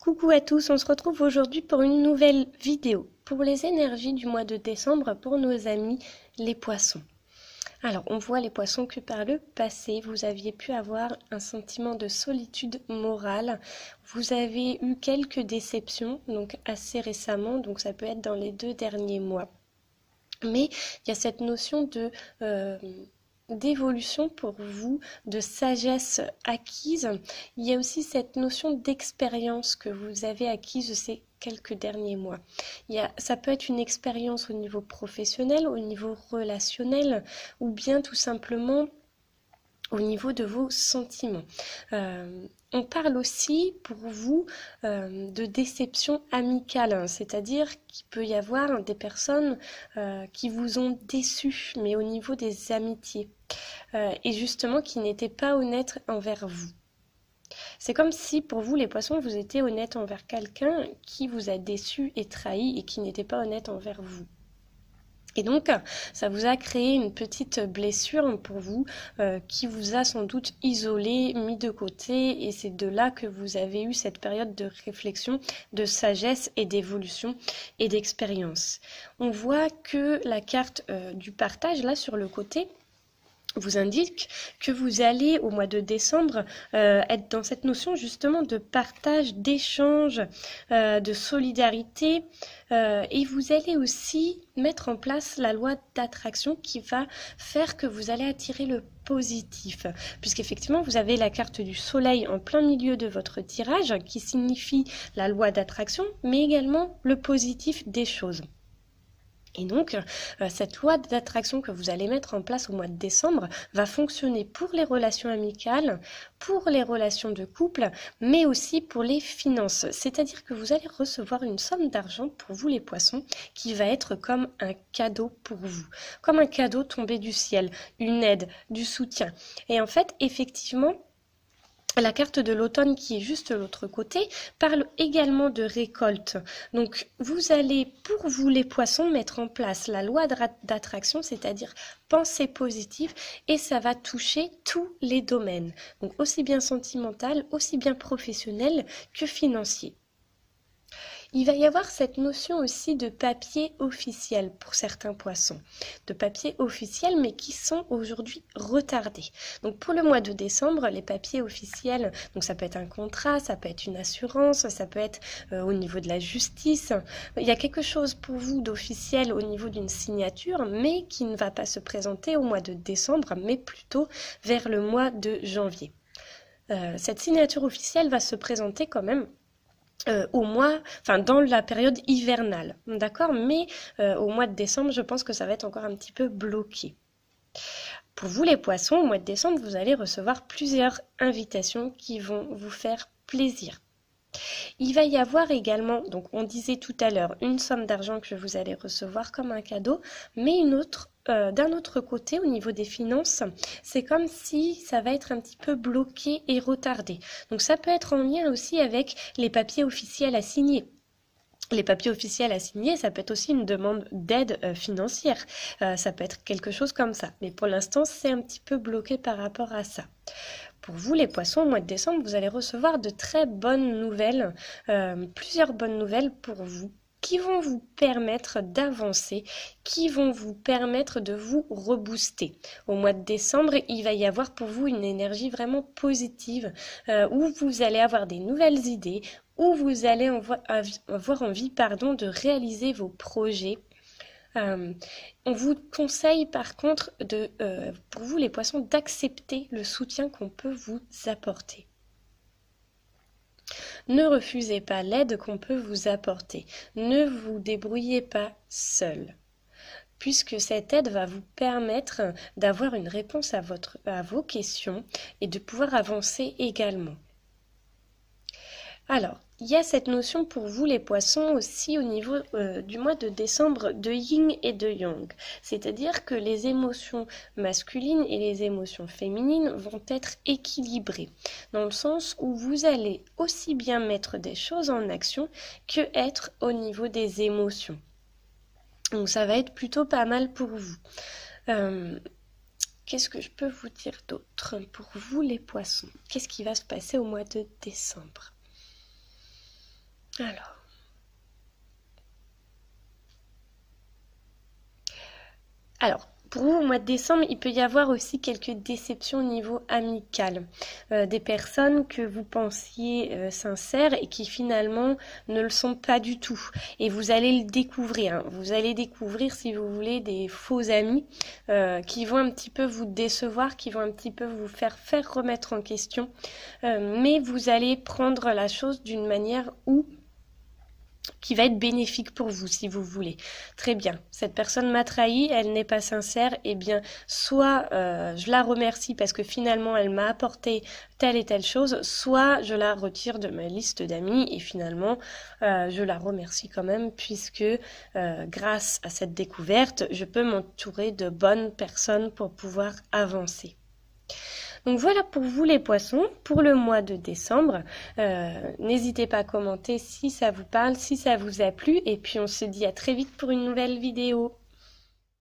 Coucou à tous, on se retrouve aujourd'hui pour une nouvelle vidéo pour les énergies du mois de décembre pour nos amis les poissons. Alors, on voit les poissons que par le passé, vous aviez pu avoir un sentiment de solitude morale. Vous avez eu quelques déceptions, donc assez récemment, donc ça peut être dans les 2 derniers mois. Mais il y a cette notion d'évolution pour vous, de sagesse acquise. Il y a aussi cette notion d'expérience que vous avez acquise ces quelques derniers mois. Ça peut être une expérience au niveau professionnel, au niveau relationnel, ou bien tout simplement au niveau de vos sentiments. On parle aussi pour vous de déception amicale, hein, c'est-à-dire qu'il peut y avoir des personnes qui vous ont déçu, mais au niveau des amitiés, et justement qui n'étaient pas honnêtes envers vous. C'est comme si pour vous les poissons, vous étiez honnête envers quelqu'un qui vous a déçu et trahi et qui n'était pas honnête envers vous. Et donc, ça vous a créé une petite blessure pour vous qui vous a sans doute isolé, mis de côté, et c'est de là que vous avez eu cette période de réflexion, de sagesse et d'évolution et d'expérience. On voit que la carte du partage, là sur le côté, vous indique que vous allez au mois de décembre être dans cette notion justement de partage, d'échange, de solidarité, et vous allez aussi mettre en place la loi d'attraction qui va faire que vous allez attirer le positif, puisqu'effectivement vous avez la carte du soleil en plein milieu de votre tirage qui signifie la loi d'attraction mais également le positif des choses. Et donc, cette loi d'attraction que vous allez mettre en place au mois de décembre va fonctionner pour les relations amicales, pour les relations de couple, mais aussi pour les finances. C'est-à-dire que vous allez recevoir une somme d'argent pour vous les poissons qui va être comme un cadeau pour vous, comme un cadeau tombé du ciel, une aide, du soutien. Et en fait, effectivement, la carte de l'automne qui est juste l'autre côté parle également de récolte. Donc vous allez, pour vous les poissons, mettre en place la loi d'attraction, c'est-à-dire penser positive, et ça va toucher tous les domaines. Donc aussi bien sentimental, aussi bien professionnel que financier. Il va y avoir cette notion aussi de papier officiel pour certains poissons, de papier officiel mais qui sont aujourd'hui retardés. Donc pour le mois de décembre, les papiers officiels, donc ça peut être un contrat, ça peut être une assurance, ça peut être au niveau de la justice. Il y a quelque chose pour vous d'officiel au niveau d'une signature, mais qui ne va pas se présenter au mois de décembre, mais plutôt vers le mois de janvier. Cette signature officielle va se présenter quand même dans la période hivernale, d'accord, mais au mois de décembre, je pense que ça va être encore un petit peu bloqué. Pour vous les poissons, au mois de décembre, vous allez recevoir plusieurs invitations qui vont vous faire plaisir. Il va y avoir également, donc on disait tout à l'heure, une somme d'argent que vous allez recevoir comme un cadeau, mais une autre d'un autre côté, au niveau des finances, c'est comme si ça va être un petit peu bloqué et retardé. Donc ça peut être en lien aussi avec les papiers officiels à signer. Les papiers officiels à signer, ça peut être aussi une demande d'aide financière. Ça peut être quelque chose comme ça. Mais pour l'instant, c'est un petit peu bloqué par rapport à ça. Pour vous, les poissons, au mois de décembre, vous allez recevoir de très bonnes nouvelles, plusieurs bonnes nouvelles pour vous, qui vont vous permettre d'avancer, qui vont vous permettre de vous rebooster. Au mois de décembre, il va y avoir pour vous une énergie vraiment positive, où vous allez avoir des nouvelles idées, où vous allez avoir envie de réaliser vos projets. On vous conseille par contre pour vous les poissons, d'accepter le soutien qu'on peut vous apporter. Ne refusez pas l'aide qu'on peut vous apporter. Ne vous débrouillez pas seul, puisque cette aide va vous permettre d'avoir une réponse à vos questions et de pouvoir avancer également. Alors, il y a cette notion pour vous les poissons aussi au niveau du mois de décembre de yin et de yang. C'est-à-dire que les émotions masculines et les émotions féminines vont être équilibrées. Dans le sens où vous allez aussi bien mettre des choses en action que être au niveau des émotions. Donc ça va être plutôt pas mal pour vous. Qu'est-ce que je peux vous dire d'autre pour vous les poissons? Qu'est-ce qui va se passer au mois de décembre? Alors, pour vous, au mois de décembre, il peut y avoir aussi quelques déceptions au niveau amical. Des personnes que vous pensiez sincères et qui finalement ne le sont pas du tout. Et vous allez le découvrir. Hein. Vous allez découvrir, si vous voulez, des faux amis qui vont un petit peu vous décevoir, qui vont un petit peu vous faire remettre en question. Mais vous allez prendre la chose d'une manière qui va être bénéfique pour vous, si vous voulez. Très bien, cette personne m'a trahi, elle n'est pas sincère, eh bien, soit je la remercie parce que finalement elle m'a apporté telle et telle chose, soit je la retire de ma liste d'amis et finalement je la remercie quand même puisque grâce à cette découverte, je peux m'entourer de bonnes personnes pour pouvoir avancer. Donc voilà pour vous les poissons, pour le mois de décembre. N'hésitez pas à commenter si ça vous parle, si ça vous a plu. Et puis on se dit à très vite pour une nouvelle vidéo.